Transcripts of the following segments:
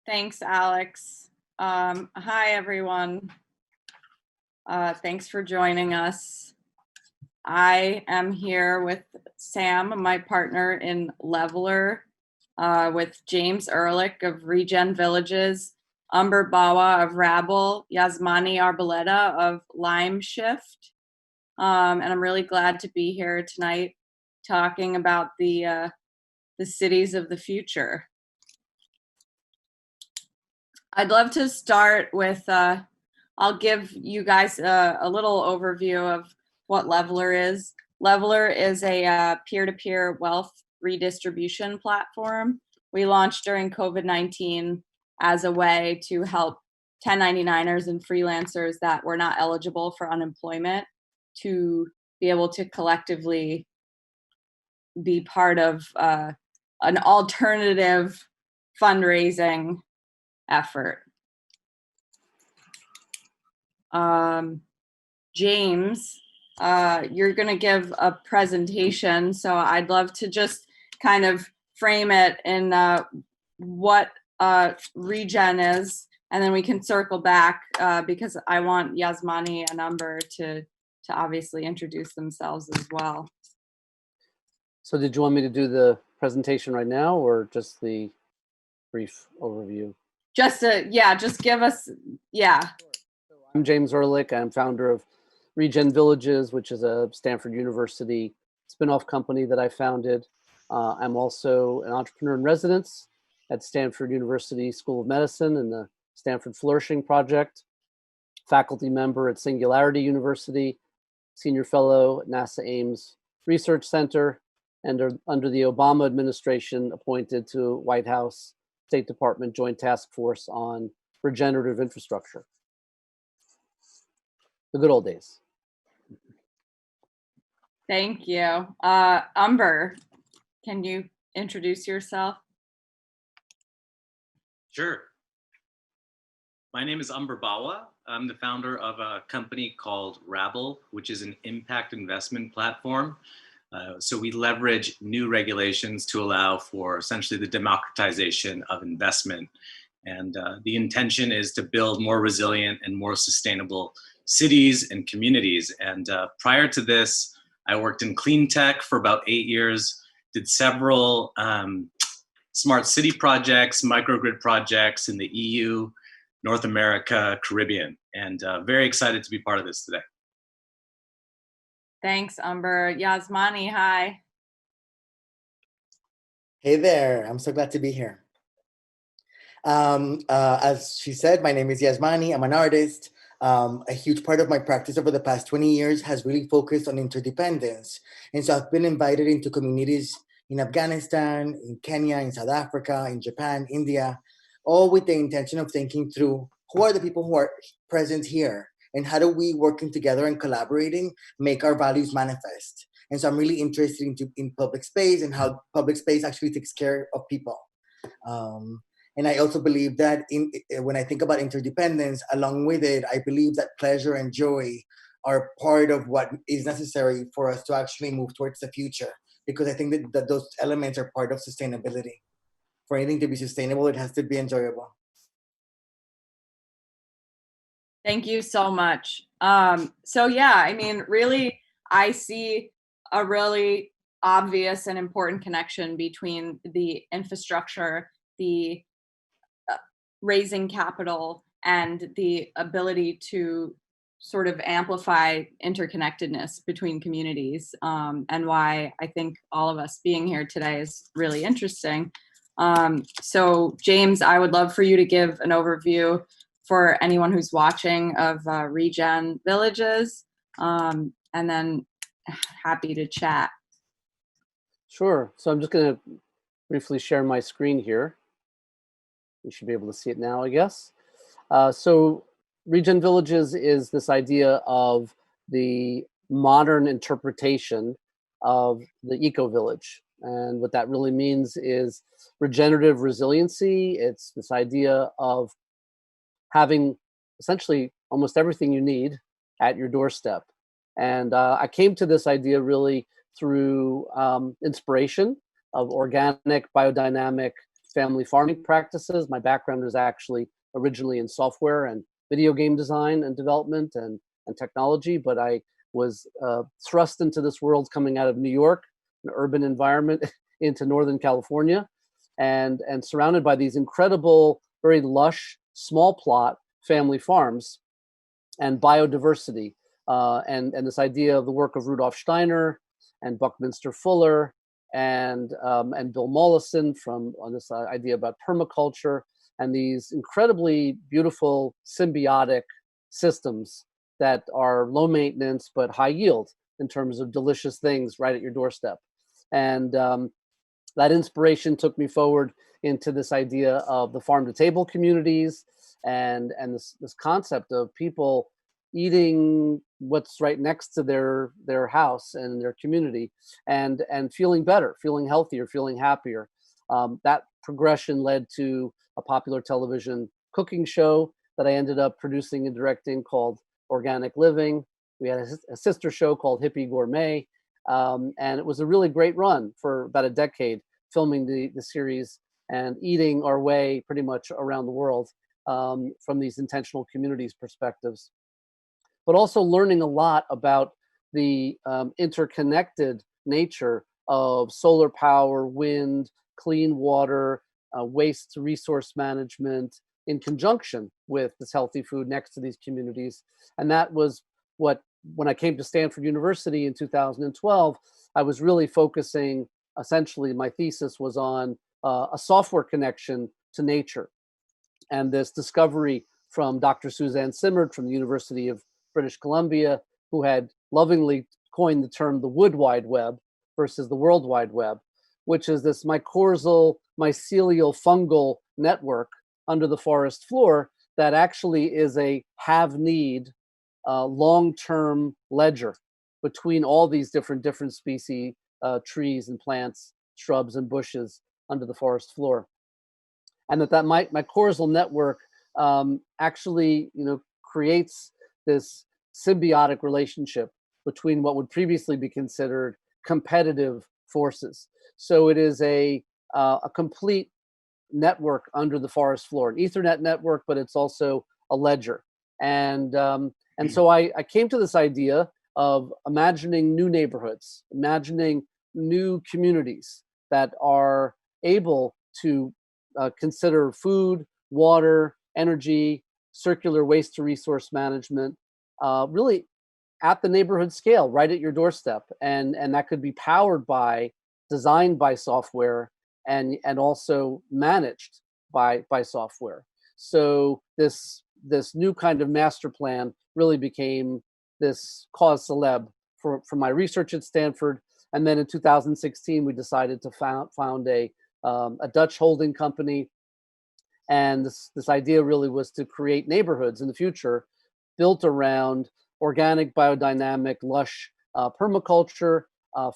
Thanks, Alex. Hi, everyone. Thanks for joining us. I am here with Sam, my partner in Leveler, with James Ehrlich of ReGen Villages, Umber Bawa of Rabble, Yazmany Arboleda of LimeSHIFT. And I'm really glad to be here tonight talking about the cities of the future. I'd love to start with, I'll give you guys a little overview of what Leveler is. Leveler is a peer-to-peer wealth redistribution platform. We launched during COVID-19 as a way to help 1099ers and freelancers that were not eligible for unemployment to be able to collectively be part of an alternative fundraising effort. James, you're going to give a presentation, so I'd love to just kind of frame it in what ReGen is, and then we can circle back because I want Yazmany and Umber to obviously introduce themselves as well. So did you want me to do the presentation right now or just the brief overview? Just give us, yeah. I'm James Ehrlich. I'm founder of ReGen Villages, which is a Stanford University spin-off company that I founded. I'm also an entrepreneur in residence at Stanford University School of Medicine in the Stanford Flourishing Project, faculty member at Singularity University, senior fellow at NASA Ames Research Center, and under the Obama administration appointed to White House State Department Joint Task Force on Regenerative Infrastructure. The good old days. Thank you. Umber, can you introduce yourself? Sure. My name is Umber Bawa. I'm the founder of a company called Rabble, which is an impact investment platform. So we leverage new regulations to allow for essentially the democratization of investment. And the intention is to build more resilient and more sustainable cities and communities. And prior to this, I worked in clean tech for about 8 years, did several smart city projects, microgrid projects in the EU, North America, Caribbean, and very excited to be part of this today. Thanks, Umber. Yazmany, hi. Hey there, I'm so glad to be here. As she said, my name is Yazmany. I'm an artist. A huge part of my practice over the past 20 years has really focused on interdependence. And so I've been invited into communities in Afghanistan, in Kenya, in South Africa, in Japan, India, all with the intention of thinking through who are the people who are present here and how do we, working together and collaborating, make our values manifest. And so I'm really interested in public space and how public space actually takes care of people. And I also believe that when I think about interdependence, along with it, I believe that pleasure and joy are part of what is necessary for us to actually move towards the future. Because I think that those elements are part of sustainability. For anything to be sustainable, it has to be enjoyable. Thank you so much. So yeah, I mean, really, I see a really obvious and important connection between the infrastructure, the raising capital, and the ability to sort of amplify interconnectedness between communities, and why I think all of us being here today is really interesting. So James, I would love for you to give an overview for anyone who's watching of ReGen Villages, and then happy to chat. Sure. So I'm just going to briefly share my screen here. You should be able to see it now, I guess. So ReGen Villages is this idea of the modern interpretation of the eco-village. And what that really means is regenerative resiliency. It's this idea of having essentially almost everything you need at your doorstep. And I came to this idea really through inspiration of organic, biodynamic family farming practices. My background is actually originally in software and video game design and development and technology, but I was thrust into this world coming out of New York, an urban environment, into Northern California, and surrounded by these incredible, very lush, small plot family farms and biodiversity, and this idea of the work of Rudolf Steiner and Buckminster Fuller and Bill Mollison on this idea about permaculture, and these incredibly beautiful symbiotic systems that are low maintenance but high yield in terms of delicious things right at your doorstep. And that inspiration took me forward into this idea of the farm to table communities and this concept of people eating what's right next to their house and their community, and feeling better, feeling healthier, feeling happier. That progression led to a popular television cooking show that I ended up producing and directing called Organic Living. We had a sister show called Hippie Gourmet, and it was a really great run for about a decade, filming the series and eating our way pretty much around the world from these intentional communities perspectives, but also learning a lot about the interconnected nature of solar power, wind, clean water, waste resource management in conjunction with this healthy food next to these communities. And that was what, when I came to Stanford University in 2012, I was really focusing, essentially my thesis was on a software connection to nature. And this discovery from Dr. Suzanne Simard from the University of British Columbia, who had lovingly coined the term the Wood Wide Web versus the World Wide Web, which is this mycorrhizal, mycelial, fungal network under the forest floor that actually is a have-need long-term ledger between all these different species, trees and plants, shrubs and bushes under the forest floor. And that mycorrhizal network actually, creates this symbiotic relationship between what would previously be considered competitive forces. So it is a complete network under the forest floor, an Ethernet network, but it's also a ledger. And so I came to this idea of imagining new neighborhoods, imagining new communities that are able to consider food, water, energy, circular waste to resource management, really at the neighborhood scale, right at your doorstep. And that could be powered by, designed by software, and also managed by software. So this new kind of master plan really became this cause célèbre for my research at Stanford. And then in 2016, we decided to found a Dutch holding company. And this idea really was to create neighborhoods in the future built around organic, biodynamic, lush permaculture,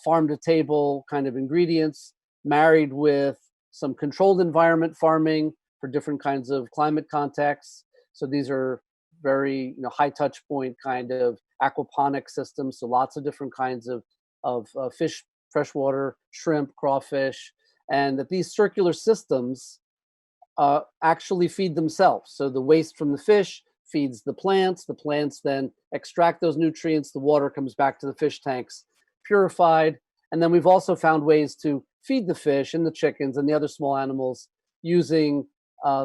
farm to table kind of ingredients, married with some controlled environment farming for different kinds of climate contexts. So these are very high touch point kind of aquaponic systems. So lots of different kinds of fish, freshwater, shrimp, crawfish, and that these circular systems actually feed themselves. So the waste from the fish feeds the plants then extract those nutrients, the water comes back to the fish tanks purified. And then we've also found ways to feed the fish and the chickens and the other small animals using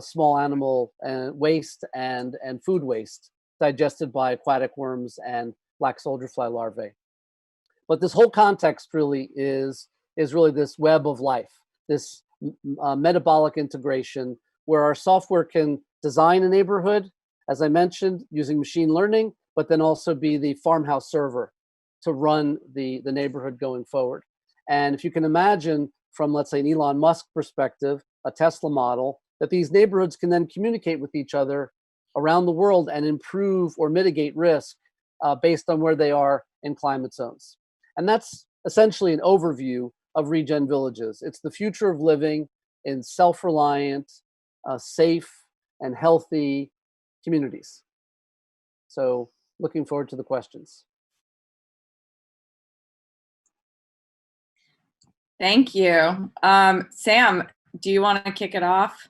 small animal waste and food waste digested by aquatic worms and black soldier fly larvae. But this whole context really is really this web of life, this metabolic integration where our software can design a neighborhood, as I mentioned, using machine learning, but then also be the farmhouse server to run the neighborhood going forward. And if you can imagine from, let's say, an Elon Musk perspective, a Tesla model, that these neighborhoods can then communicate with each other around the world and improve or mitigate risk based on where they are in climate zones. And that's essentially an overview of ReGen Villages. It's the future of living in self-reliant, safe, and healthy communities. So looking forward to the questions. Thank you. Sam, do you want to kick it off?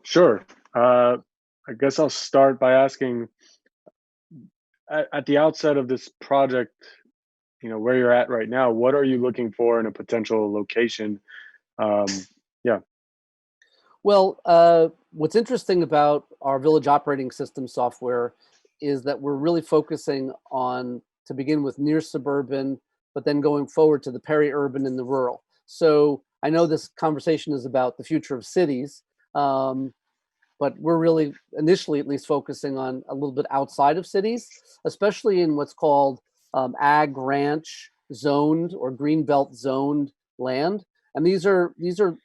Sure. I guess I'll start by asking at the outset of this project, where you're at right now, what are you looking for in a potential location? Um, yeah. Well, what's interesting about our village operating system software is that we're really focusing on, to begin with, near suburban, but then going forward to the peri-urban and the rural. So I know this conversation is about the future of cities, but we're really initially at least focusing on a little bit outside of cities, especially in what's called ag ranch zoned or green belt zoned land. And these are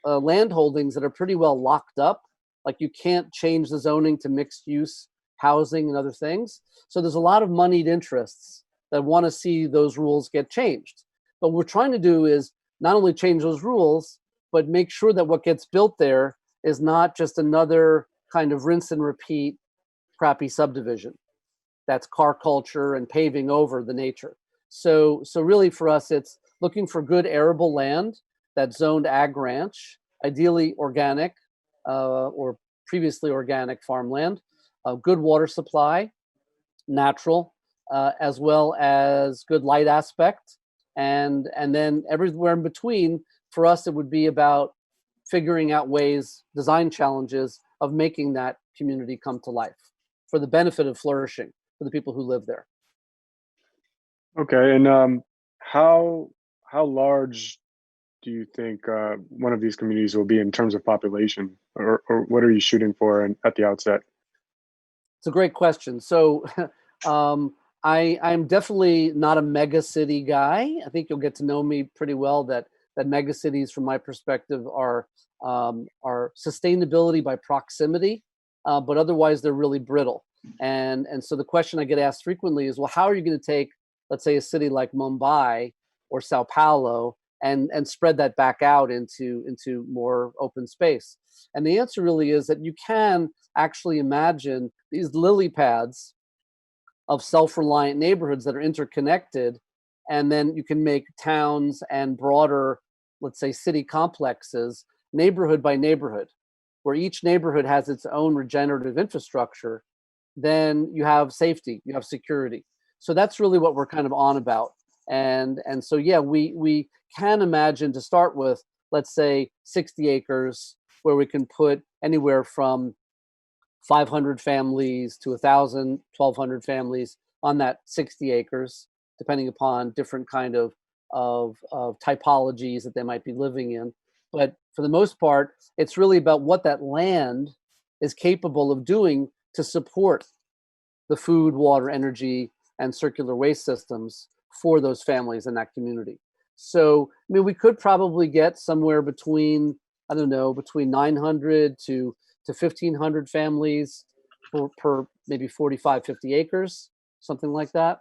land holdings that are pretty well locked up. Like you can't change the zoning to mixed use housing and other things. So there's a lot of moneyed interests that want to see those rules get changed. But what we're trying to do is not only change those rules, but make sure that what gets built there is not just another kind of rinse and repeat crappy subdivision that's car culture and paving over the nature. So really for us, it's looking for good arable land that's zoned ag ranch, ideally organic or previously organic farmland, good water supply, natural, as well as good light aspect. And then everywhere in between, for us, it would be about figuring out ways, design challenges of making that community come to life for the benefit of flourishing for the people who live there. Okay. And how large do you think one of these communities will be in terms of population, or what are you shooting for at the outset? It's a great question. So I'm definitely not a mega city guy. I think you'll get to know me pretty well that mega cities, from my perspective, are sustainability by proximity, but otherwise they're really brittle. And so the question I get asked frequently is, well, how are you going to take, let's say, a city like Mumbai or Sao Paulo and spread that back out into more open space? And the answer really is that you can actually imagine these lily pads of self-reliant neighborhoods that are interconnected, and then you can make towns and broader, let's say, city complexes, neighborhood by neighborhood, where each neighborhood has its own regenerative infrastructure. Then you have safety, you have security. So that's really what we're kind of on about. And so, yeah, we can imagine, to start with, let's say 60 acres, where we can put anywhere from 500 families to 1,000, 1,200 families on that 60 acres, depending upon different kind of typologies that they might be living in. But for the most part, it's really about what that land is capable of doing to support the food, water, energy, and circular waste systems for those families in that community. So, I mean, we could probably get somewhere between, I don't know, between 900 to 1,500 families per maybe 45, 50 acres, something like that,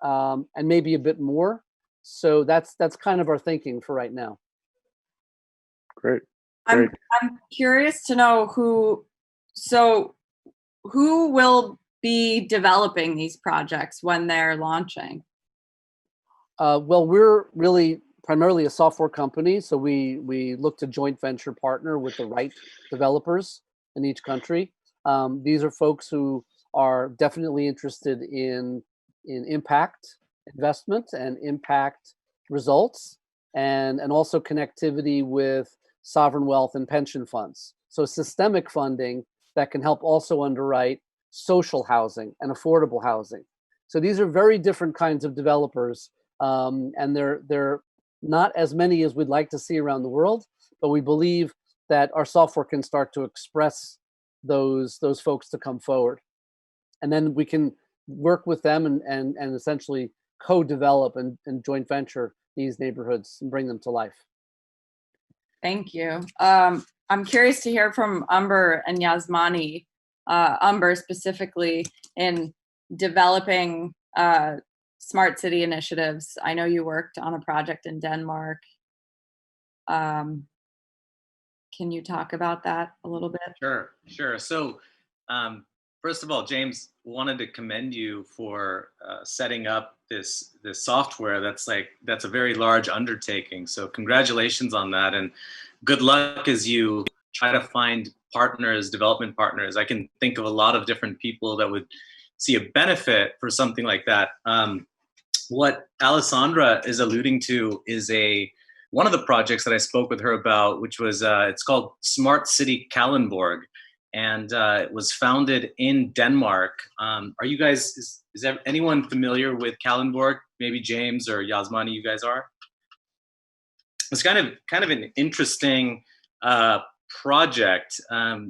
and maybe a bit more. So that's kind of our thinking for right now. Great. I'm curious to know who will be developing these projects when they're launching. Well, we're really primarily a software company, so we look to joint venture partner with the right developers in each country. These are folks who are definitely interested in impact investment and impact results, and also connectivity with sovereign wealth and pension funds. So systemic funding that can help also underwrite social housing and affordable housing. So these are very different kinds of developers, and they're not as many as we'd like to see around the world, but we believe that our software can start to express those folks to come forward. And then we can work with them and essentially co-develop and joint venture these neighborhoods and bring them to life. Thank you. I'm curious to hear from Umber and Yazmany, Umber specifically in developing smart city initiatives. I know you worked on a project in Denmark. Can you talk about that a little bit? Sure. So First of all, James, wanted to commend you for setting up this software. That's a very large undertaking. So congratulations on that, and good luck as you try to find partners, development partners. I can think of a lot of different people that would see a benefit for something like that. What Alessandra is alluding to is one of the projects that I spoke with her about, which was it's called Smart City Kalundborg. And it was founded in Denmark. Are you guys, is anyone familiar with Kalundborg? Maybe James or Yazmany, you guys are? It's kind of an interesting project.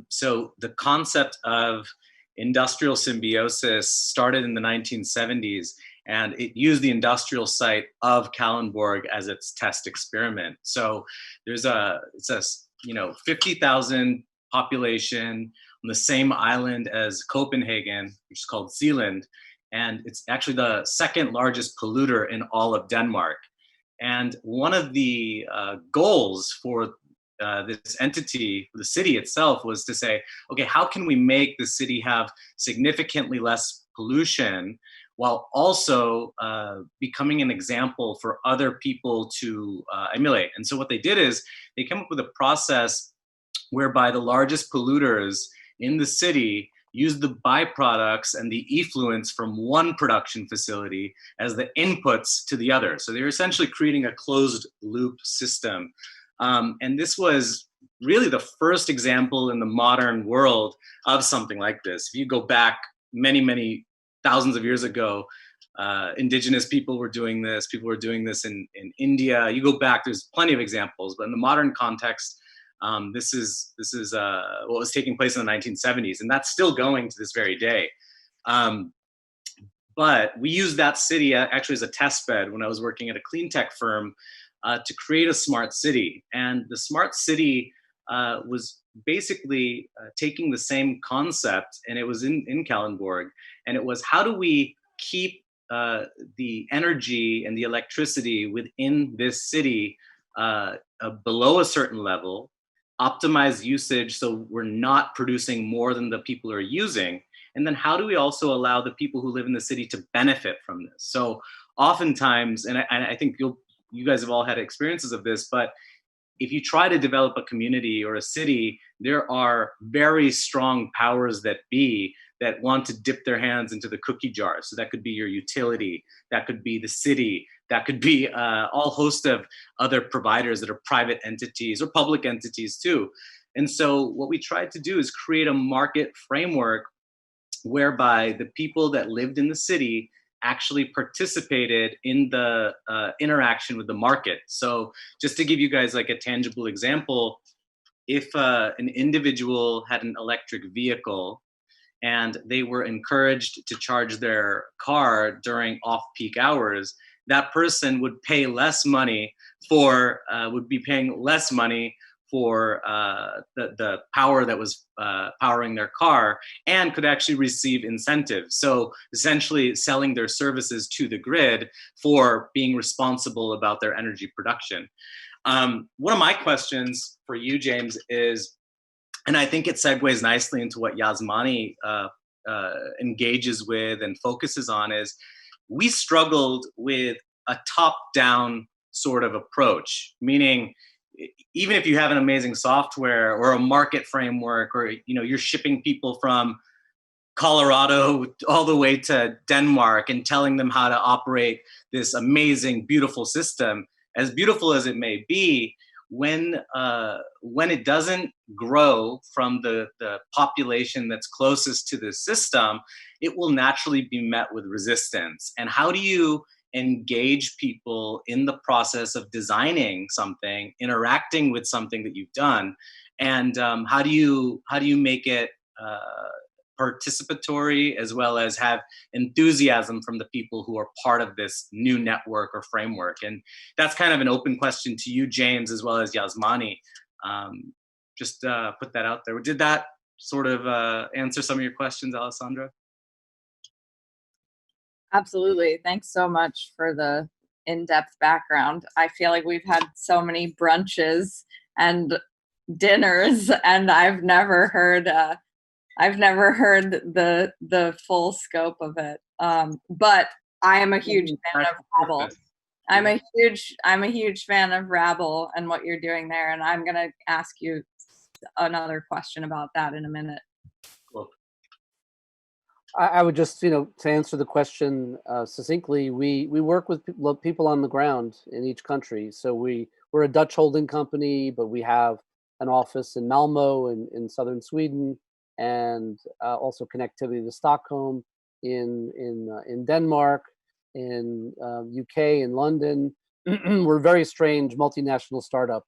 So the concept of industrial symbiosis started in the 1970s, and it used the industrial site of Kalundborg as its test experiment. So it's a 50,000 population on the same island as Copenhagen, which is called Zealand, and it's actually the second largest polluter in all of Denmark. And one of the goals for this entity, the city itself, was to say, okay, how can we make the city have significantly less pollution while also becoming an example for other people to emulate? And so what they did is they came up with a process whereby the largest polluters in the city use the byproducts and the effluents from one production facility as the inputs to the other. So they're essentially creating a closed loop system. And this was really the first example in the modern world of something like this. If you go back many, many thousands of years ago, indigenous people were doing this. People were doing this in India. You go back, there's plenty of examples, but in the modern context, this is what was taking place in the 1970s, and that's still going to this very day. But we used that city actually as a test bed when I was working at a clean tech firm to create a smart city. And the smart city was basically taking the same concept, and it was in Kalundborg, and it was, how do we keep the energy and the electricity within this city below a certain level, optimize usage so we're not producing more than the people are using, and then how do we also allow the people who live in the city to benefit from this? So oftentimes, and I think you guys have all had experiences of this, but if you try to develop a community or a city, there are very strong powers that be that want to dip their hands into the cookie jar. So that could be your utility, that could be the city, that could be all host of other providers that are private entities or public entities too. And so what we tried to do is create a market framework whereby the people that lived in the city actually participated in the interaction with the market. So just to give you guys like a tangible example, if an individual had an electric vehicle and they were encouraged to charge their car during off-peak hours, that person would pay less money for, would be paying less money for the power that was powering their car, and could actually receive incentives. So essentially selling their services to the grid for being responsible about their energy production. One of my questions for you, James, is, and I think it segues nicely into what Yazmany engages with and focuses on, is we struggled with a top-down sort of approach, meaning even if you have an amazing software or a market framework, or you're shipping people from Colorado all the way to Denmark and telling them how to operate this amazing, beautiful system, as beautiful as it may be, when it doesn't grow from the population that's closest to the system, it will naturally be met with resistance. And how do you engage people in the process of designing something, interacting with something that you've done, and how do you make it participatory, as well as have enthusiasm from the people who are part of this new network or framework? And that's kind of an open question to you, James, as well as Yazmany. Just put that out there. Did that sort of answer some of your questions, Alessandra? Absolutely. Thanks so much for the in-depth background. I feel like we've had so many brunches and dinners, and I've never heard I've never heard the full scope of it. But I am a huge fan of Rabble. I'm a huge fan of Rabble and what you're doing there, and I'm gonna ask you another question about that in a minute. Cool. I would just, to answer the question succinctly, we work with people on the ground in each country. So we're a Dutch holding company, but we have an office in Malmo in southern Sweden, and also connectivity to Stockholm, in Denmark, in UK, in London. We're a very strange multinational startup.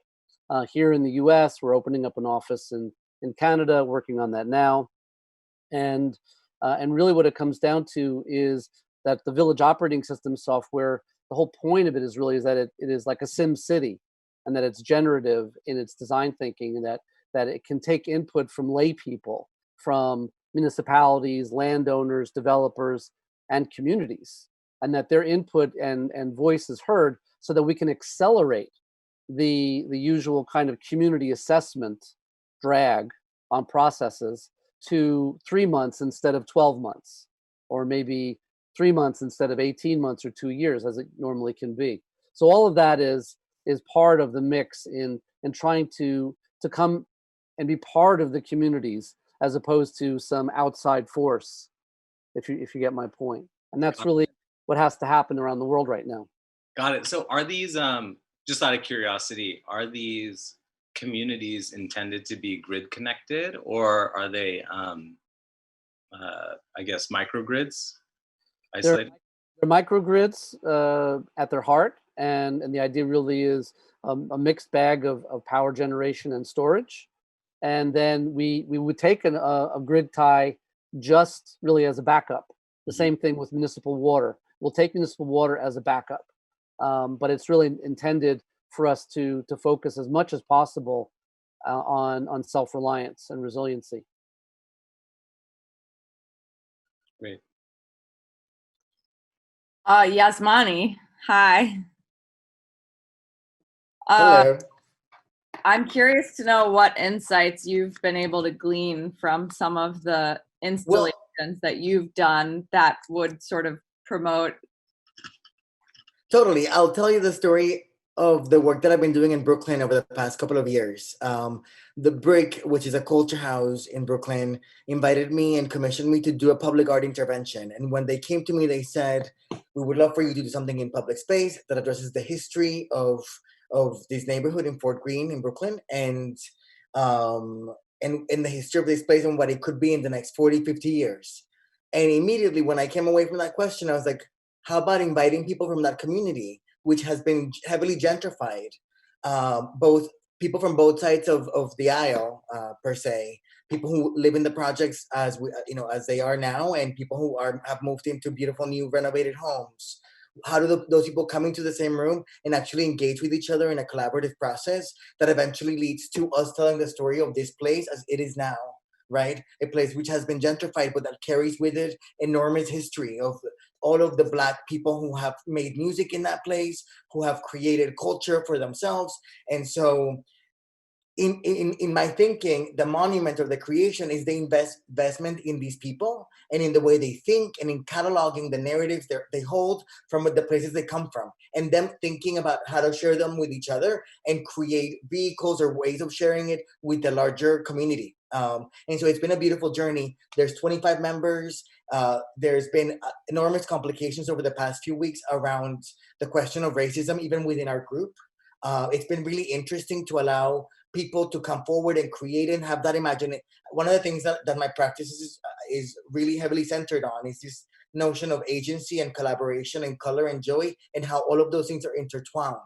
Here in the US, we're opening up an office in Canada, working on that now. And really what it comes down to is that the village operating system software, the whole point of it is that it is like a sim city, and that it's generative in its design thinking, and that it can take input from lay people, from municipalities, landowners, developers, and communities, and that their input and voice is heard, so that we can accelerate the usual kind of community assessment drag on processes to 3 months instead of 12 months, or maybe 3 months instead of 18 months or 2 years, as it normally can be. So all of that is part of the mix in trying to come and be part of the communities, as opposed to some outside force, if you get my point. And that's really what has to happen around the world right now. Got it. So are these, just out of curiosity, are these communities intended to be grid connected, or are they, I guess, microgrids? Isolated? They're microgrids at their heart, and the idea really is a mixed bag of power generation and storage. And then we would take a grid tie just really as a backup. The same thing with municipal water. We'll take municipal water as a backup, but it's really intended for us to focus as much as possible on self-reliance and resiliency. Great. Yazmany, hi. Hello. I'm curious to know what insights you've been able to glean from some of the installations that you've done that would sort of promote. Totally. I'll tell you the story of the work that I've been doing in Brooklyn over the past couple of years. The Brick, which is a culture house in Brooklyn, invited me and commissioned me to do a public art intervention. And when they came to me, they said, we would love for you to do something in public space that addresses the history of this neighborhood in Fort Greene in Brooklyn, and the history of this place and what it could be in the next 40, 50 years. And immediately when I came away from that question, I was like, how about inviting people from that community, which has been heavily gentrified, both people from both sides of the aisle, per se, people who live in the projects as they are now, and people who have moved into beautiful new renovated homes. How do those people come into the same room and actually engage with each other in a collaborative process that eventually leads to us telling the story of this place as it is now, right? A place which has been gentrified, but that carries with it enormous history of all of the Black people who have made music in that place, who have created culture for themselves. And so in my thinking, the monument of the creation is the investment in these people and in the way they think, and in cataloging the narratives they hold from the places they come from, and them thinking about how to share them with each other and create vehicles or ways of sharing it with the larger community. And so it's been a beautiful journey. There's 25 members. There's been enormous complications over the past few weeks around the question of racism, even within our group. It's been really interesting to allow people to come forward and create and have that imagination. One of the things that my practice is really heavily centered on is this notion of agency and collaboration and color and joy, and how all of those things are intertwined.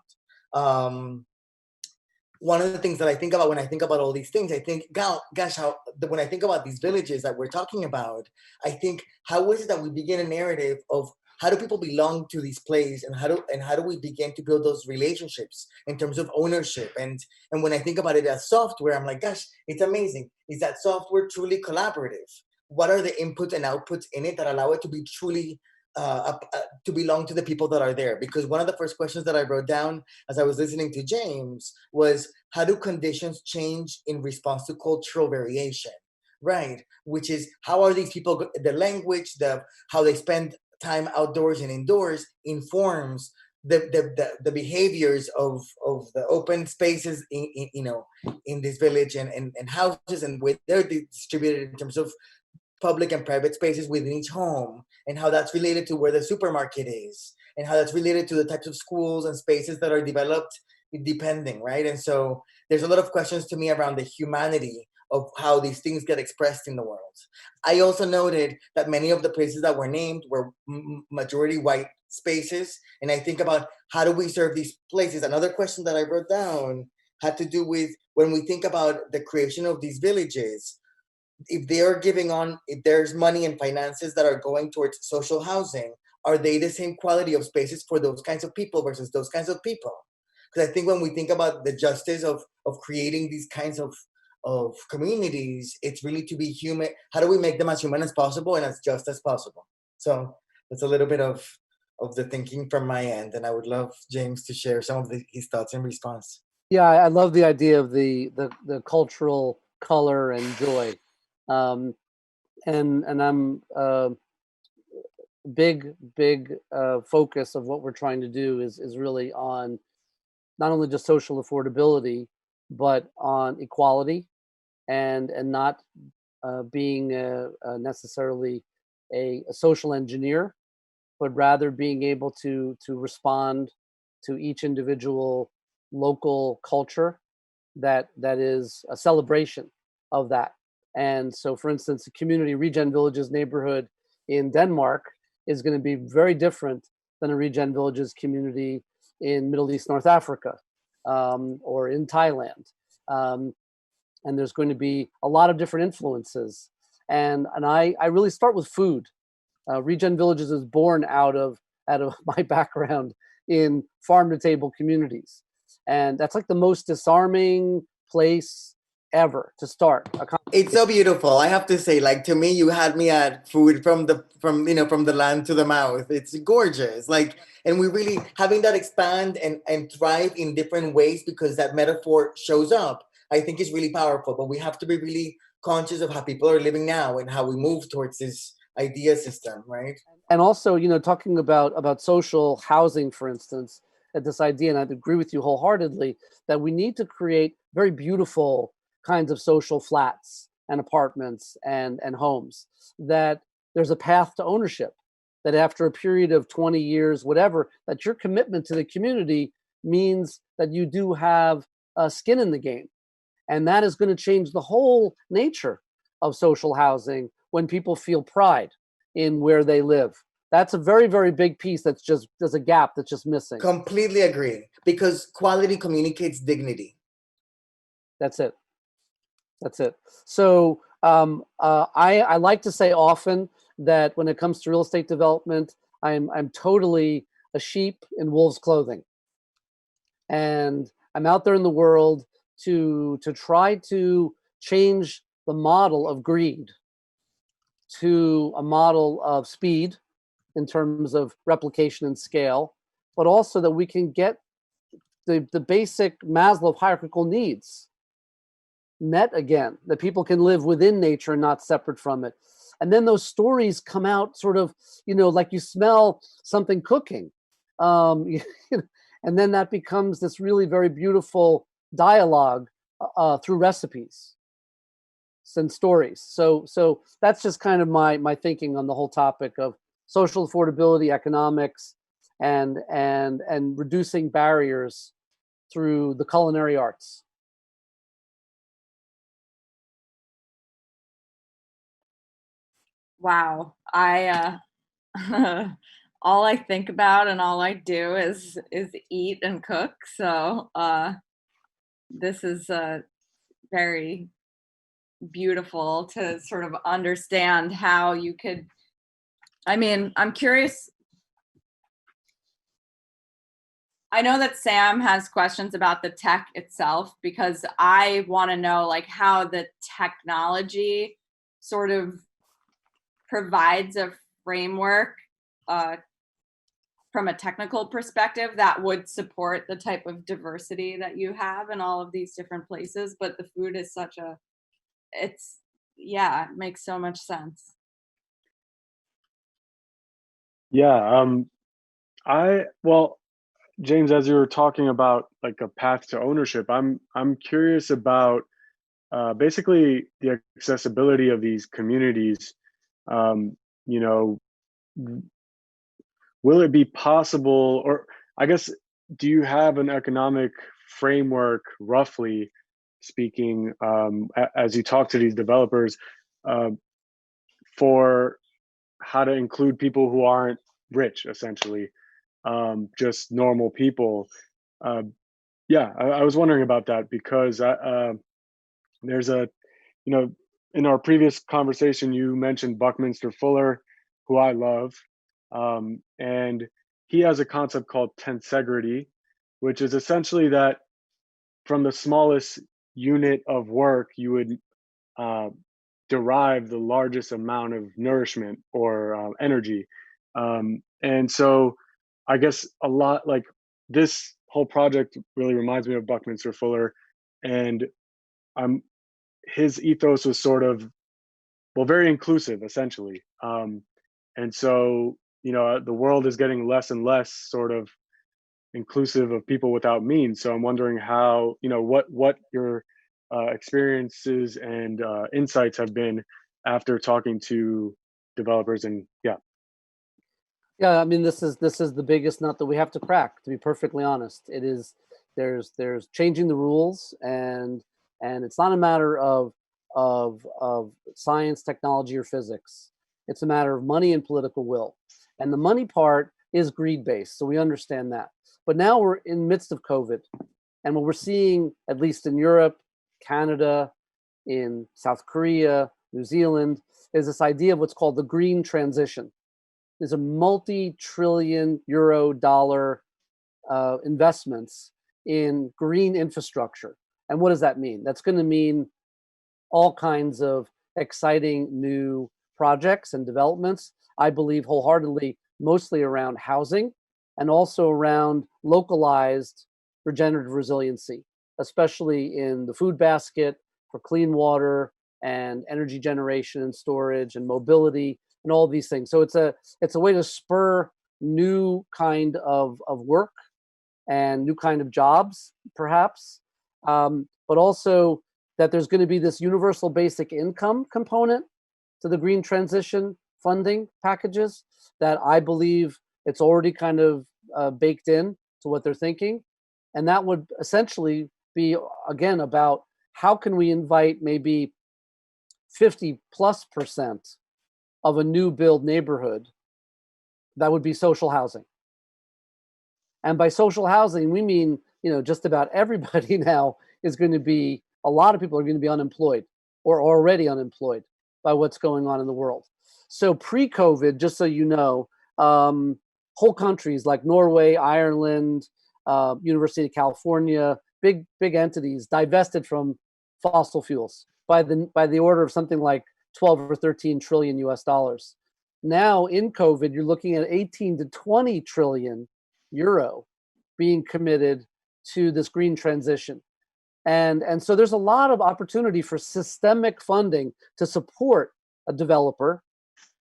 One of the things that I think about when I think about all these things, I think, gosh, when I think about these villages that we're talking about, I think, how is it that we begin a narrative of how do people belong to these places, and how do we begin to build those relationships in terms of ownership? And when I think about it as software, I'm like, gosh, it's amazing. Is that software truly collaborative? What are the inputs and outputs in it that allow it to be truly to belong to the people that are there? Because one of the first questions that I wrote down as I was listening to James was, how do conditions change in response to cultural variation? right? Which is how are these people, the language, how they spend time outdoors and indoors informs the behaviors of the open spaces in this village and houses, and where they're distributed in terms of public and private spaces within each home, and how that's related to where the supermarket is, and how that's related to the types of schools and spaces that are developed depending, right? And so there's a lot of questions to me around the humanity of how these things get expressed in the world. I also noted that many of the places that were named were majority white spaces, and I think about how do we serve these places. Another question that I wrote down had to do with when we think about the creation of these villages, if there's money and finances that are going towards social housing, are they the same quality of spaces for those kinds of people versus those kinds of people? Because I think when we think about the justice of creating these kinds of communities, it's really to be human. How do we make them as human as possible and as just as possible? So that's a little bit of the thinking from my end, and I would love James to share some of his thoughts in response. Yeah, I love the idea of the cultural color and joy. And I'm big focus of what we're trying to do is really on not only just social affordability, but on equality, and not being necessarily a social engineer, but rather being able to respond to each individual local culture that is a celebration of that. And so, for instance, the community ReGen Villages neighborhood in Denmark is going to be very different than a ReGen Villages community in Middle East, North Africa, or in Thailand. And there's going to be a lot of different influences. And I really start with food. ReGen Villages is born out of my background in farm to table communities. And that's like the most disarming place ever to start. It's so beautiful. I have to say, like, to me, you had me at food from the land to the mouth. It's gorgeous. Like, and we really having that expand and thrive in different ways, because that metaphor shows up, I think is really powerful. But we have to be really conscious of how people are living now and how we move towards this idea system, right? And also, talking about social housing, for instance, this idea, and I agree with you wholeheartedly, that we need to create very beautiful kinds of social flats and apartments and homes, that there's a path to ownership, that after a period of 20 years, whatever, that your commitment to the community means that you do have skin in the game. And that is going to change the whole nature of social housing when people feel pride in where they live. That's a very, very big piece there's a gap that's just missing. Completely agree, because quality communicates dignity. That's it. So I like to say often that when it comes to real estate development, I'm totally a sheep in wolf's clothing. And I'm out there in the world to try to change the model of greed to a model of speed in terms of replication and scale, but also that we can get the basic Maslow hierarchical needs met again, that people can live within nature and not separate from it. And then those stories come out sort of, like you smell something cooking. And then that becomes this really very beautiful dialogue through recipes and stories. So that's just kind of my thinking on the whole topic of social affordability, economics, and reducing barriers through the culinary arts. Wow. I all I think about and all I do is eat and cook. So this is very beautiful to sort of understand how you could. I mean, I'm curious. I know that Sam has questions about the tech itself, because I want to know like how the technology sort of provides a framework from a technical perspective that would support the type of diversity that you have in all of these different places. But the food is yeah, it makes so much sense. Yeah. Well, James, as you were talking about like a path to ownership, I'm curious about basically the accessibility of these communities. Um, you know, will it be possible, or I guess, do you have an economic framework, roughly speaking, as you talk to these developers, uh, for how to include people who aren't rich, essentially, just normal people? Uh, yeah, I was wondering about that because there's a, you know, in our previous conversation, you mentioned Buckminster Fuller, who I love, and he has a concept called tensegrity, which is essentially that from the smallest unit of work, you would uh, derive the largest amount of nourishment or energy. And so I guess a lot like this whole project really reminds me of Buckminster Fuller. And I'm his ethos was sort of, well, very inclusive, essentially. And so, the world is getting less and less sort of inclusive of people without means. So I'm wondering how, what your experiences and insights have been after talking to developers. And yeah. Yeah, I mean, this is the biggest nut that we have to crack. To be perfectly honest, it is. There's changing the rules, and it's not a matter of science, technology, or physics. It's a matter of money and political will, and the money part is greed based. So we understand that. But now we're in the midst of COVID, and what we're seeing, at least in Europe, Canada, in South Korea, New Zealand, is this idea of what's called the green transition. There's a multi-trillion euro dollar investments in green infrastructure. And what does that mean? That's going to mean all kinds of exciting new projects and developments. I believe wholeheartedly, mostly around housing and also around localized regenerative resiliency, especially in the food basket for clean water and energy generation and storage and mobility and all these things. So it's a way to spur new kind of work and new kind of jobs, perhaps, but also that there's going to be this universal basic income component to the green transition funding packages that I believe it's already kind of baked in to what they're thinking. And that would essentially be, again, about how can we invite maybe 50+% of a new build neighborhood that would be social housing. And by social housing, we mean, just about everybody now is going to be, a lot of people are going to be unemployed or already unemployed by what's going on in the world. So pre-COVID, just so you know, whole countries like Norway, Ireland, University of California, big entities divested from fossil fuels by the order of something like 12 or 13 trillion US dollars. Now in COVID, you're looking at 18 to 20 trillion euro being committed to this green transition. And so there's a lot of opportunity for systemic funding to support a developer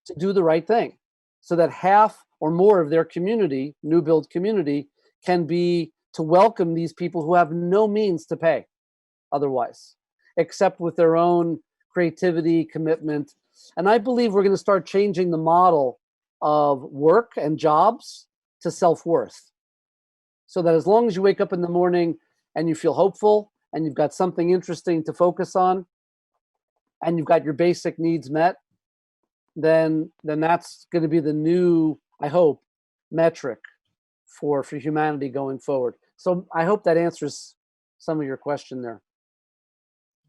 to do the right thing so that half or more of their community, new build community, can be to welcome these people who have no means to pay otherwise, except with their own creativity, commitment. And I believe we're going to start changing the model of work and jobs to self-worth. So that as long as you wake up in the morning and you feel hopeful and you've got something interesting to focus on and you've got your basic needs met, then that's going to be the new, I hope, metric for humanity going forward. So I hope that answers some of your question there.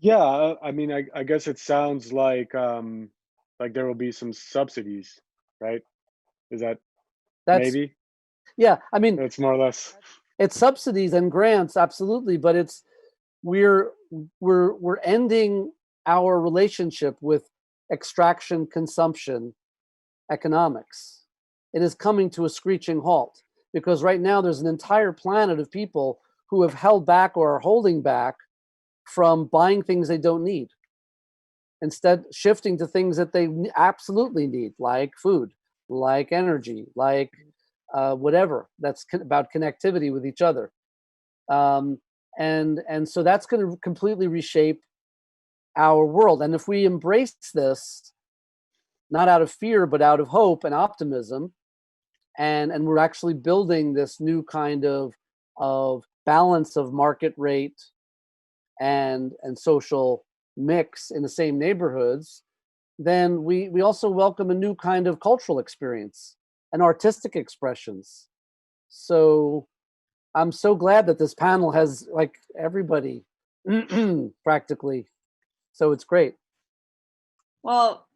Yeah, I mean, I guess it sounds like there will be some subsidies, right? Is that That's maybe? Yeah, I mean, That's more or less. it's subsidies and grants, absolutely, but it's we're ending our relationship with extraction consumption economics. It is coming to a screeching halt because right now there's an entire planet of people who have held back or are holding back from buying things they don't need instead shifting to things that they absolutely need, like food, like energy, like whatever that's about connectivity with each other. And so that's going to completely reshape our world. And if we embrace this, not out of fear, but out of hope and optimism, and we're actually building this new kind of balance of market rate and social mix in the same neighborhoods, then we also welcome a new kind of cultural experience and artistic expressions. So I'm so glad that this panel has like everybody practically. So it's great. Well,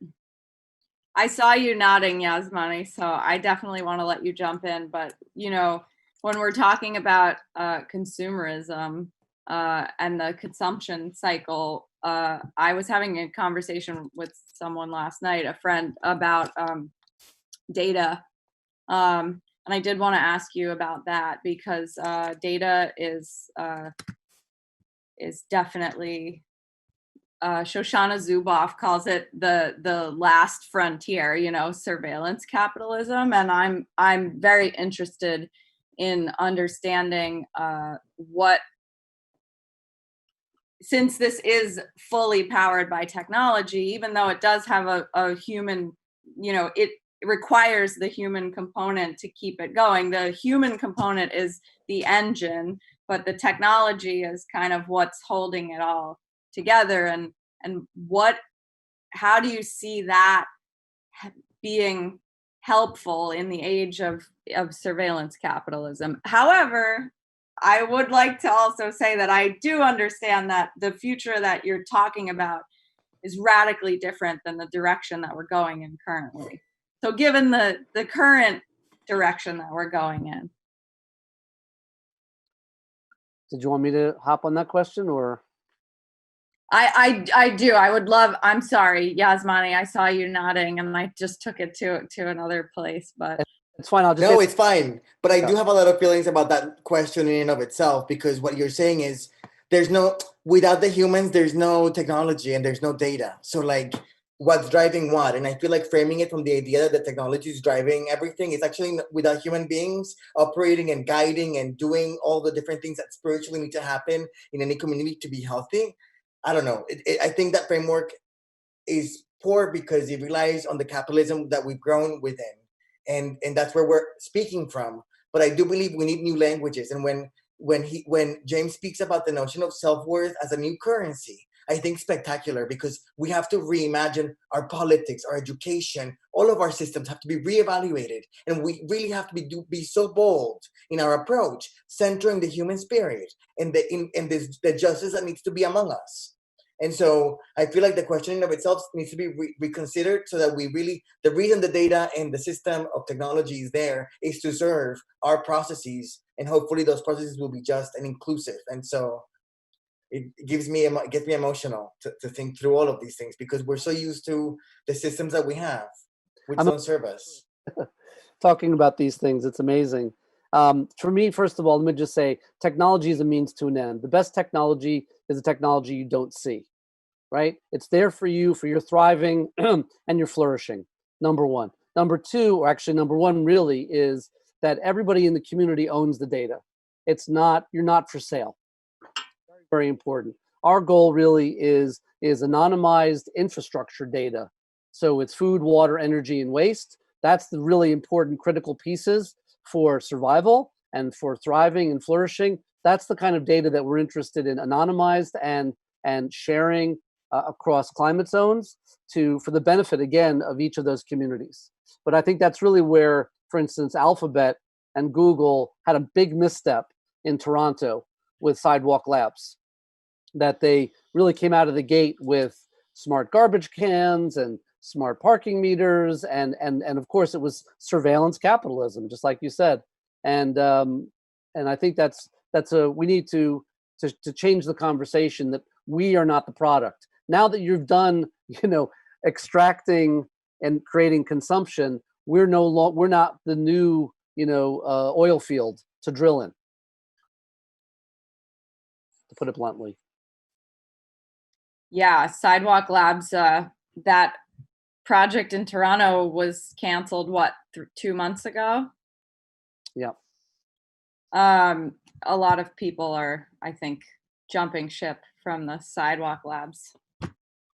I saw you nodding, Yazmany, so I definitely want to let you jump in. But, you know, when we're talking about consumerism and the consumption cycle, I was having a conversation with someone last night, a friend, about data. And I did want to ask you about that because data is definitely, Shoshana Zuboff calls it the last frontier, you know, surveillance capitalism. And I'm very interested in understanding what, since this is fully powered by technology, even though it does have a human, you know, it requires the human component to keep it going. The human component is the engine, but the technology is kind of what's holding it all together. And how do you see that being helpful in the age of surveillance capitalism? However, I would like to also say that I do understand that the future that you're talking about is radically different than the direction that we're going in currently. So given the current direction that we're going in. Did you want me to hop on that question or? I do. I would love, I'm sorry, Yazmany, I saw you nodding and I just took it to another place, but. It's fine. I'll just No, it's fine. But I do have a lot of feelings about that question in and of itself, because what you're saying is without the humans, there's no technology and there's no data. So like what's driving what? And I feel like framing it from the idea that the technology is driving everything is actually without human beings operating and guiding and doing all the different things that spiritually need to happen in any community to be healthy. I don't know. I think that framework is poor because it relies on the capitalism that we've grown within. And that's where we're speaking from. But I do believe we need new languages. And when James speaks about the notion of self-worth as a new currency, I think spectacular, because we have to reimagine our politics, our education, all of our systems have to be reevaluated. And we really have to be so bold in our approach, centering the human spirit and the justice that needs to be among us. And so I feel like the question in of itself needs to be reconsidered, so that the reason the data and the system of technology is there is to serve our processes, and hopefully those processes will be just and inclusive. And so it gets me emotional to think through all of these things, because we're so used to the systems that we have, which don't serve us. Talking about these things, it's amazing. For me, first of all, let me just say, technology is a means to an end. The best technology is a technology you don't see, right? It's there for you, for your thriving and your flourishing, number one. Number two, or actually number one really, is that everybody in the community owns the data. You're not for sale. Very, very important. Our goal really is anonymized infrastructure data. So it's food, water, energy, and waste. That's the really important critical pieces for survival and for thriving and flourishing. That's the kind of data that we're interested in, anonymized and sharing across climate zones for the benefit, again, of each of those communities. But I think that's really where, for instance, Alphabet and Google had a big misstep in Toronto with Sidewalk Labs, that they really came out of the gate with smart garbage cans and smart parking meters, and of course it was surveillance capitalism, just like you said. And I think we need to change the conversation that we are not the product. Now that you've done, extracting and creating consumption, we're not the new, oil field to drill in, to put it bluntly. Yeah, Sidewalk Labs, that project in Toronto was canceled, what, 2 months ago? Yeah. A lot of people are, I think, jumping ship from the Sidewalk Labs.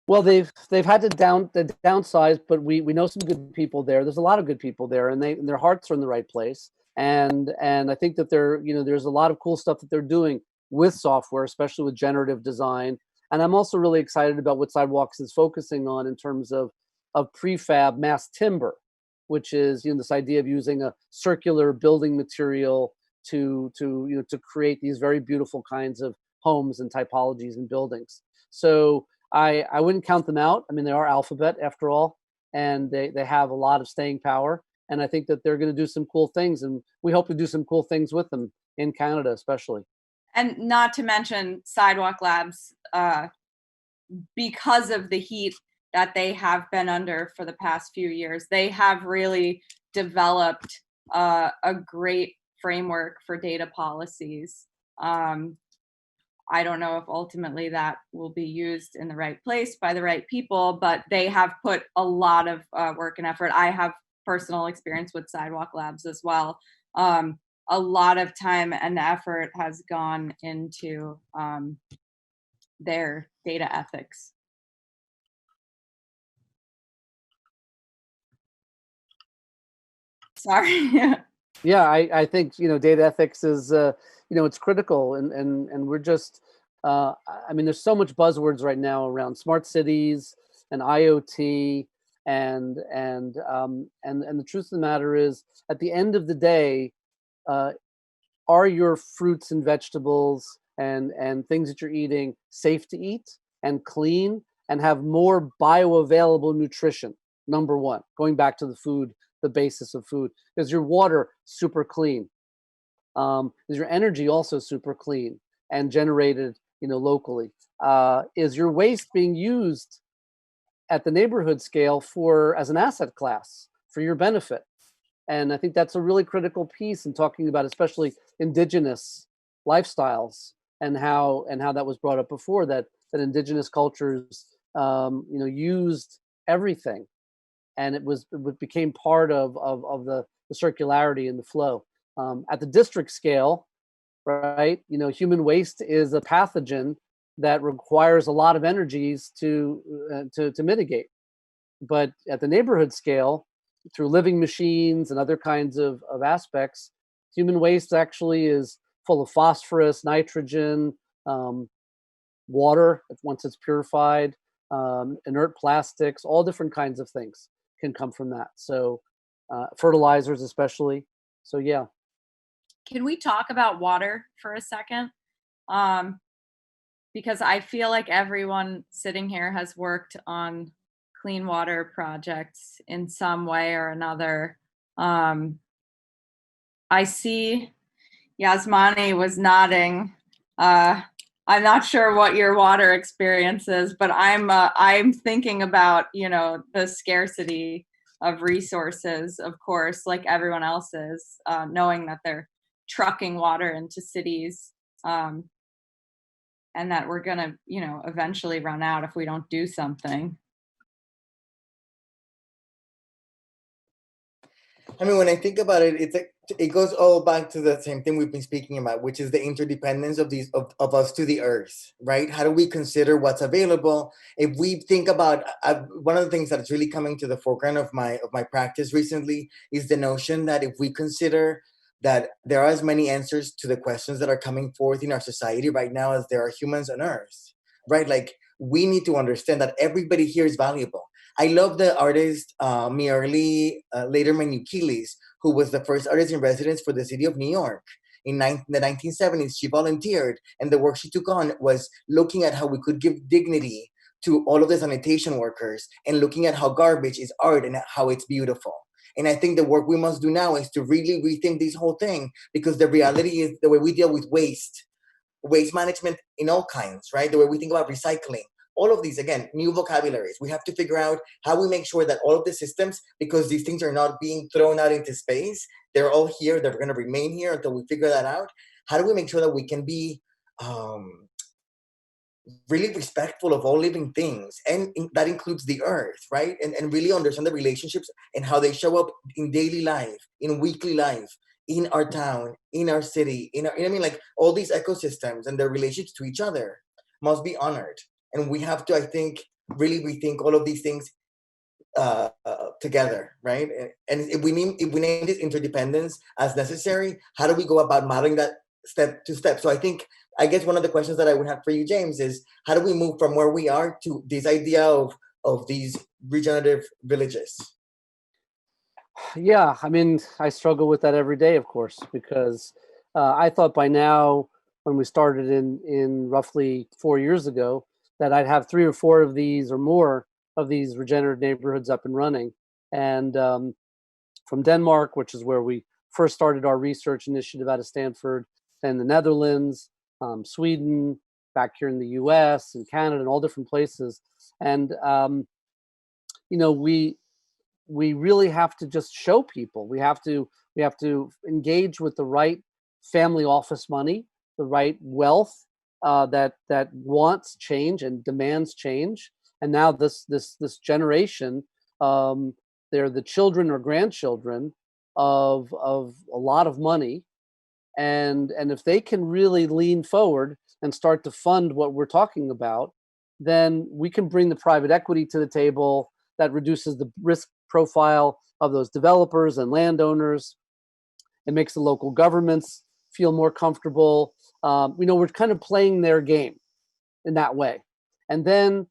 Well, they've had to downsize, but we know some good people there. There's a lot of good people there, and their hearts are in the right place. And I think that there's a lot of cool stuff that they're doing with software, especially with generative design. And I'm also really excited about what Sidewalks is focusing on in terms of prefab mass timber, which is this idea of using a circular building material to create these very beautiful kinds of homes and typologies and buildings. So I wouldn't count them out. I mean, they are Alphabet after all, and they have a lot of staying power. And I think that they're going to do some cool things, and we hope to do some cool things with them in Canada, especially. And not to mention Sidewalk Labs, because of the heat that they have been under for the past few years, they have really developed a great framework for data policies. I don't know if ultimately that will be used in the right place by the right people, but they have put a lot of work and effort. I have personal experience with Sidewalk Labs as well. A lot of time and effort has gone into their data ethics. Sorry. Yeah, I think data ethics is it's critical, and we're just I mean, there's so much buzzwords right now around smart cities and IoT, and the truth of the matter is, at the end of the day, are your fruits and vegetables and things that you're eating safe to eat and clean and have more bioavailable nutrition? Number one, going back to the food, the basis of food. Is your water super clean? Is your energy also super clean and generated locally? Is your waste being used at the neighborhood scale as an asset class for your benefit? And I think that's a really critical piece in talking about especially indigenous lifestyles, and how that was brought up before, that indigenous cultures used everything, and it became part of the circularity and the flow. At the district scale, right? Human waste is a pathogen that requires a lot of energies to mitigate. But at the neighborhood scale, through living machines and other kinds of aspects, human waste actually is full of phosphorus, nitrogen, water, once it's purified, inert plastics, all different kinds of things can come from that. So fertilizers especially. So yeah. Can we talk about water for a second? Because I feel like everyone sitting here has worked on clean water projects in some way or another. I see Yazmany was nodding. I'm not sure what your water experience is, but I'm thinking about the scarcity of resources, of course, like everyone else is, knowing that they're trucking water into cities, and that we're gonna eventually run out if we don't do something. I mean, when I think about it, it goes all back to the same thing we've been speaking about, which is the interdependence of us to the earth, right? How do we consider what's available? If we think about one of the things that's really coming to the foreground of my practice recently is the notion that if we consider that there are as many answers to the questions that are coming forth in our society right now as there are humans on earth, right? Like, we need to understand that everybody here is valuable. I love the artist Mierli Lederman-Ukilis, who was the first artist in residence for the city of New York. In the 1970s, she volunteered, and the work she took on was looking at how we could give dignity to all of the sanitation workers, and looking at how garbage is art and how it's beautiful. And I think the work we must do now is to really rethink this whole thing, because the reality is the way we deal with waste management in all kinds, right? The way we think about recycling, all of these, again, new vocabularies. We have to figure out how we make sure that all of the systems, because these things are not being thrown out into space, they're all here, they're going to remain here until we figure that out. How do we make sure that we can be really respectful of all living things, and that includes the earth, right? And really understand the relationships and how they show up in daily life, in weekly life, in our town, in our city, in our, you know what I mean, like all these ecosystems and their relationships to each other must be honored. And we have to, I think, really rethink all of these things together, right? And if we name this interdependence as necessary, how do we go about modeling that step to step? So I guess one of the questions that I would have for you, James, is how do we move from where we are to this idea of these regenerative villages? Yeah, I mean, I struggle with that every day, of course, because I thought by now, when we started in roughly 4 years ago, that I'd have 3 or 4 of these or more of these regenerative neighborhoods up and running. And from Denmark, which is where we first started our research initiative out of Stanford, then the Netherlands, Sweden, back here in the US and Canada and all different places. And, you know, we really have to just show people. We have to engage with the right family office money, the right wealth that wants change and demands change. And now this generation, they're the children or grandchildren of a lot of money, and if they can really lean forward and start to fund what we're talking about, then we can bring the private equity to the table that reduces the risk profile of those developers and landowners. It makes the local governments feel more comfortable. We're kind of playing their game in that way. And then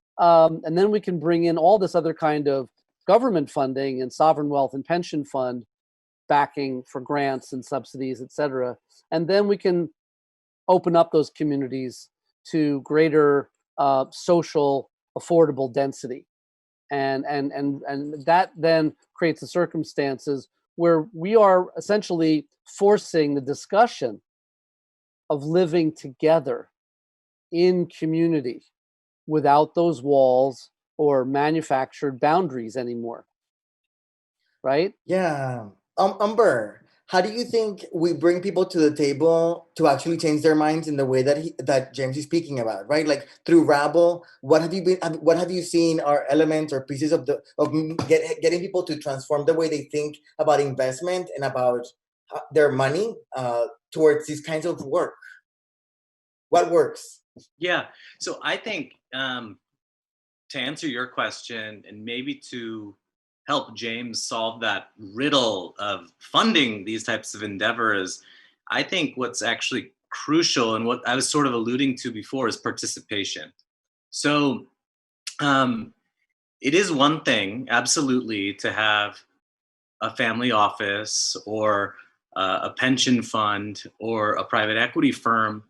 we can bring in all this other kind of government funding and sovereign wealth and pension fund backing for grants and subsidies, et cetera. And then we can open up those communities to greater social affordable density. And that then creates the circumstances where we are essentially forcing the discussion of living together in community without those walls or manufactured boundaries anymore. Right? Yeah. Umber, how do you think we bring people to the table to actually change their minds in the way that James is speaking about, right? Like through Rabble, what have you seen are elements or pieces of getting people to transform the way they think about investment and about their money towards these kinds of work? What works? Yeah. So I think to answer your question and maybe to help James solve that riddle of funding these types of endeavors, I think what's actually crucial and what I was sort of alluding to before is participation. So it is one thing, absolutely, to have a family office or a pension fund or a private equity firm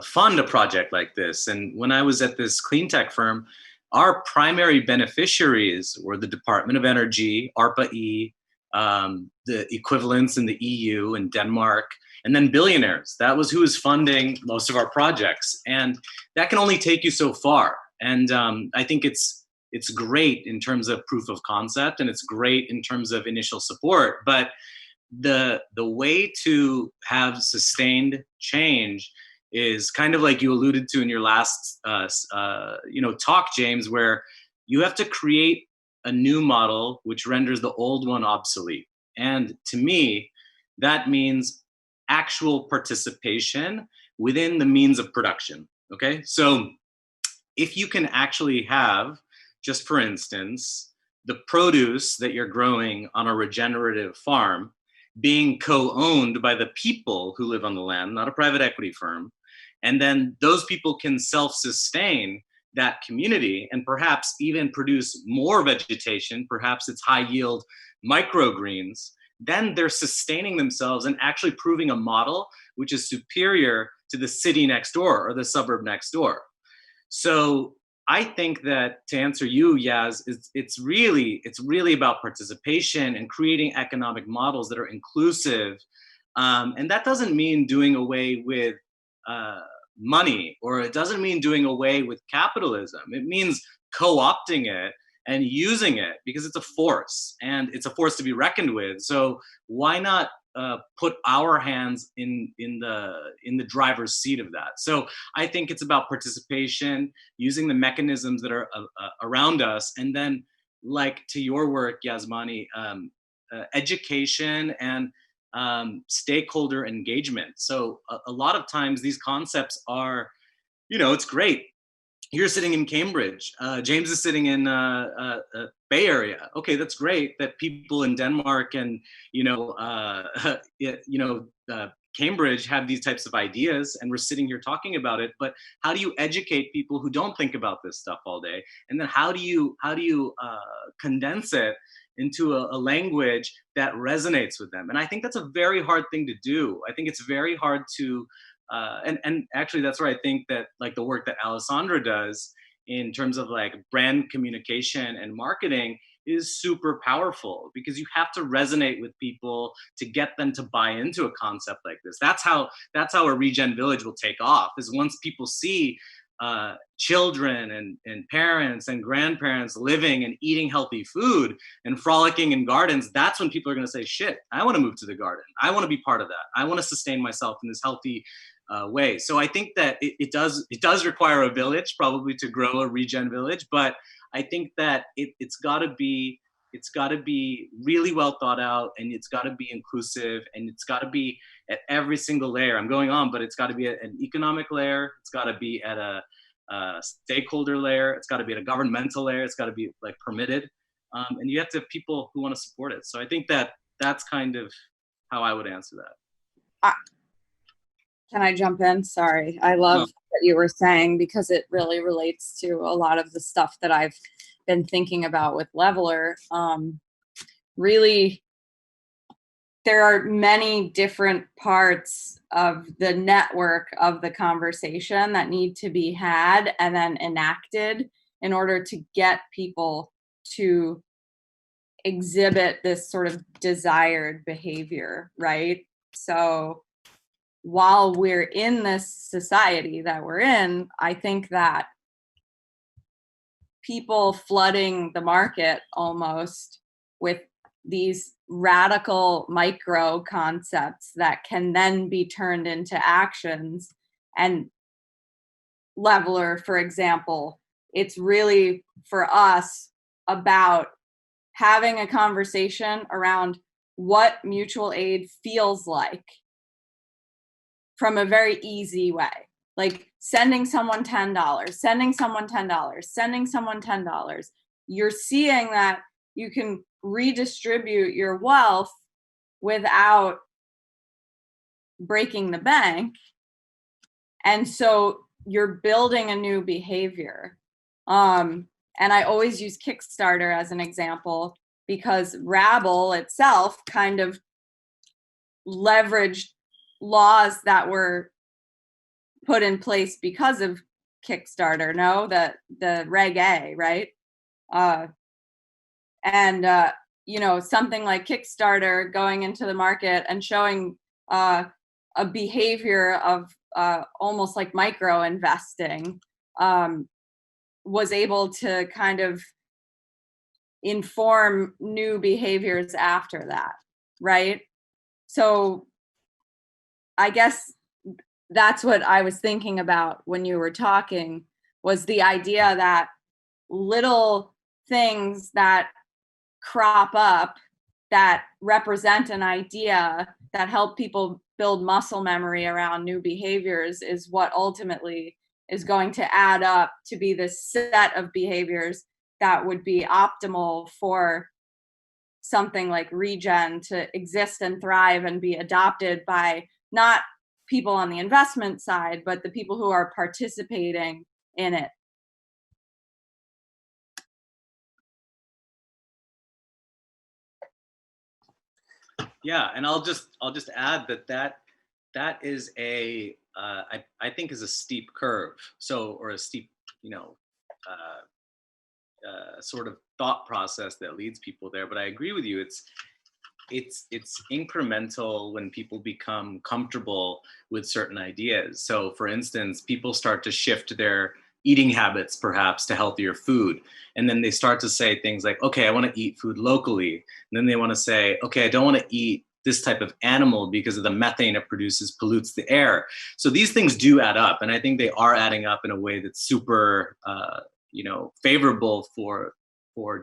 fund a project like this. And when I was at this clean tech firm, our primary beneficiaries were the Department of Energy, ARPA-E, the equivalents in the EU and Denmark, and then billionaires. That was who was funding most of our projects. And that can only take you so far. And I think it's great in terms of proof of concept, and it's great in terms of initial support. But the way to have sustained change is kind of like you alluded to in your last talk, James, where you have to create a new model which renders the old one obsolete. And to me, that means actual participation within the means of production. Okay, so if you can actually have, just for instance, the produce that you're growing on a regenerative farm being co-owned by the people who live on the land, not a private equity firm, and then those people can self-sustain that community and perhaps even produce more vegetation, perhaps it's high yield microgreens, then they're sustaining themselves and actually proving a model which is superior to the city next door or the suburb next door. So I think that, to answer you, Yaz, it's really about participation and creating economic models that are inclusive. And that doesn't mean doing away with money, or it doesn't mean doing away with capitalism. It means co-opting it and using it because it's a force, and it's a force to be reckoned with. So why not put our hands in the driver's seat of that. So I think it's about participation, using the mechanisms that are around us, and then, like to your work, Yazmany, education and stakeholder engagement. So a lot of times these concepts are, it's great. You're sitting in Cambridge. James is sitting in Bay Area. Okay, that's great that people in Denmark and Cambridge have these types of ideas, and we're sitting here talking about it. But how do you educate people who don't think about this stuff all day? And then how do you condense it into a language that resonates with them? And I think that's a very hard thing to do. I think it's very hard to. And actually, that's where I think that like the work that Alessandra does in terms of like brand communication and marketing is super powerful, because you have to resonate with people to get them to buy into a concept like this. That's how a ReGen village will take off, is once people see children and parents and grandparents living and eating healthy food and frolicking in gardens. That's when people are going to say, shit, I want to move to the garden. I want to be part of that. I want to sustain myself in this healthy way. So I think that it does require a village probably to grow a ReGen village, but I think that it's got to be really well thought out, and it's got to be inclusive, and it's got to be at every single layer. I'm going on, but it's got to be at an economic layer. It's got to be at a stakeholder layer. It's got to be at a governmental layer. It's got to be like permitted, and you have to have people who want to support it. So I think that that's kind of how I would answer that. Can I jump in? Sorry. I love what you were saying, because it really relates to a lot of the stuff that I've been thinking about with Leveler. Really, there are many different parts of the network of the conversation that need to be had and then enacted in order to get people to exhibit this sort of desired behavior, right? So while we're in this society that we're in, I think that people flooding the market almost with these radical micro concepts that can then be turned into actions. And Leveler, for example, it's really for us about having a conversation around what mutual aid feels like, from a very easy way, like sending someone $10, sending someone $10, sending someone $10. You're seeing that you can redistribute your wealth without breaking the bank. And so you're building a new behavior. And I always use Kickstarter as an example, because Rabble itself kind of leveraged laws that were put in place because of Kickstarter, the Reg A, right? Something like Kickstarter going into the market and showing a behavior of almost like micro investing was able to kind of inform new behaviors after that, right? So I guess that's what I was thinking about when you were talking, was the idea that little things that crop up that represent an idea that help people build muscle memory around new behaviors is what ultimately is going to add up to be this set of behaviors that would be optimal for something like ReGen to exist and thrive and be adopted by not people on the investment side, but the people who are participating in it. Yeah, and I'll just add that is a I think is a steep curve. So, or a steep, sort of thought process that leads people there. But I agree with you. It's incremental when people become comfortable with certain ideas. So, for instance, people start to shift their eating habits perhaps to healthier food, and then they start to say things like, okay, I want to eat food locally, and then they want to say, okay, I don't want to eat this type of animal because of the methane it produces pollutes the air. So these things do add up, and I think they are adding up in a way that's super, favorable for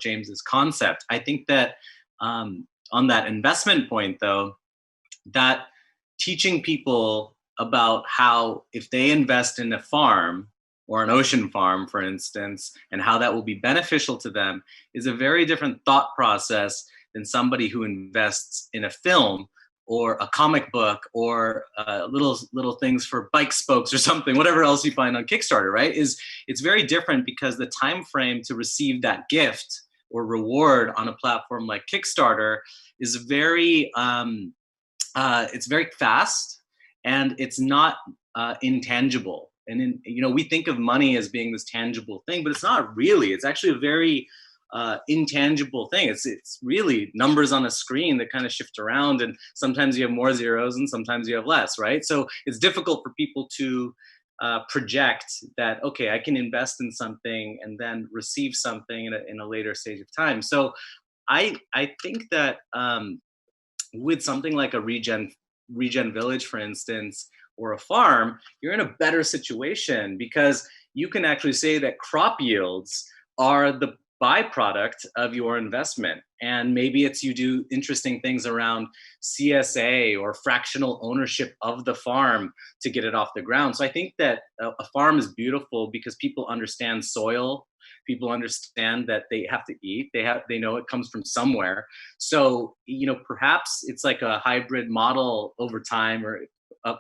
James's concept. I think that on that investment point, though, that teaching people about how if they invest in a farm or an ocean farm, for instance, and how that will be beneficial to them is a very different thought process than somebody who invests in a film or a comic book or little things for bike spokes or something, whatever else you find on Kickstarter, right? It's very different because the time frame to receive that gift or reward on a platform like Kickstarter is very, it's very fast, and it's not intangible. And we think of money as being this tangible thing, but it's not really. It's actually a very intangible thing. It's really numbers on a screen that kind of shift around, and sometimes you have more zeros and sometimes you have less, right? So it's difficult for people to project that, okay, I can invest in something and then receive something in a later stage of time. So I think that with something like a ReGen village, for instance, or a farm, you're in a better situation because you can actually say that crop yields are the byproduct of your investment. And maybe it's you do interesting things around CSA or fractional ownership of the farm to get it off the ground. So I think that a farm is beautiful because people understand soil. People understand that they have to eat. They know it comes from somewhere. So, perhaps it's like a hybrid model over time, or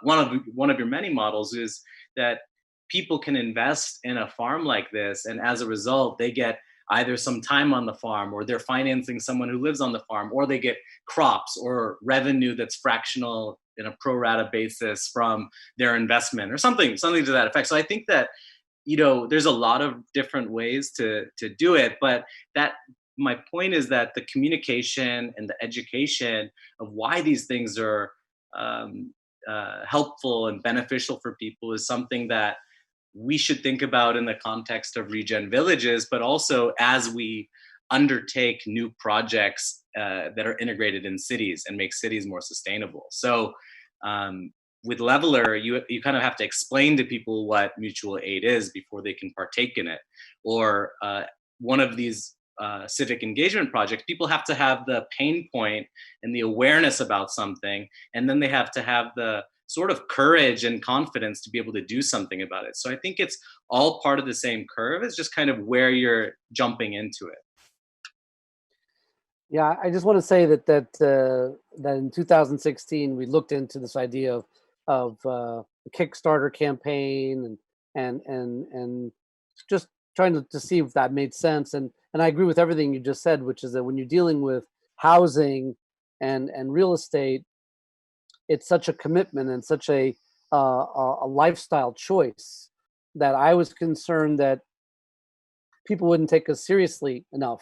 one of your many models is that people can invest in a farm like this, and as a result, they get either some time on the farm, or they're financing someone who lives on the farm, or they get crops or revenue that's fractional in a pro rata basis from their investment, or something to that effect. So I think that there's a lot of different ways to do it, but my point is that the communication and the education of why these things are helpful and beneficial for people is something that we should think about in the context of ReGen villages, but also as we undertake new projects that are integrated in cities and make cities more sustainable. So with Leveler, you kind of have to explain to people what mutual aid is before they can partake in it. Or one of these civic engagement projects, people have to have the pain point and the awareness about something, and then they have to have the sort of courage and confidence to be able to do something about it. So I think it's all part of the same curve. It's just kind of where you're jumping into it. Yeah, I just want to say that in 2016 we looked into this idea of the Kickstarter campaign and just trying to see if that made sense. And I agree with everything you just said, which is that when you're dealing with housing and real estate, it's such a commitment and such a lifestyle choice that I was concerned that people wouldn't take us seriously enough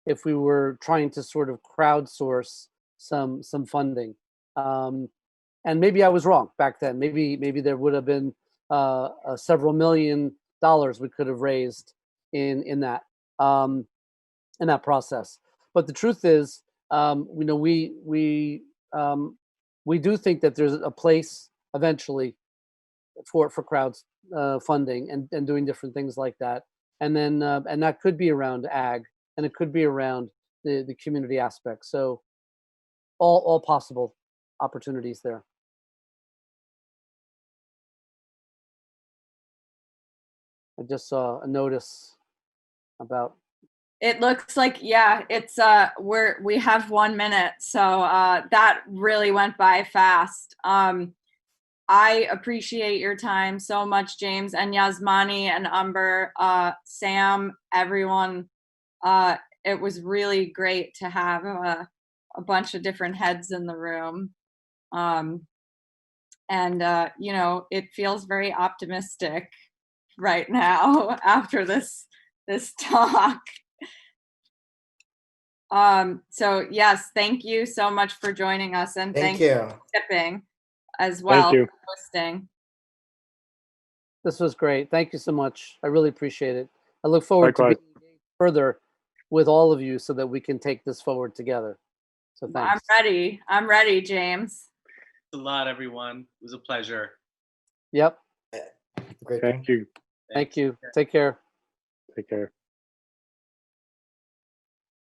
if we were trying to sort of crowdsource some funding. And maybe I was wrong back then. Maybe there would have been several $1 million we could have raised in that process. But the truth is, we do think that there's a place eventually for crowds funding and doing different things like that, and then and that could be around ag, and it could be around the community aspect. So all possible opportunities there. I just saw a notice about. It looks like, yeah, it's we have 1 minute, so that really went by fast. I appreciate your time so much, James and Yazmany and Umber, Sam, everyone. It was really great to have a bunch of different heads in the room, and it feels very optimistic right now after this talk. So yes, thank you so much for joining us, and thank you for tipping as well for hosting. This was great. Thank you so much. I really appreciate it. I look forward to being engaged further with all of you so that we can take this forward together. So I'm thanks. ready. I'm ready, James. Thanks a lot, everyone. It was a pleasure. Yep. Great. Thank you. Thank you. Take care. Take care.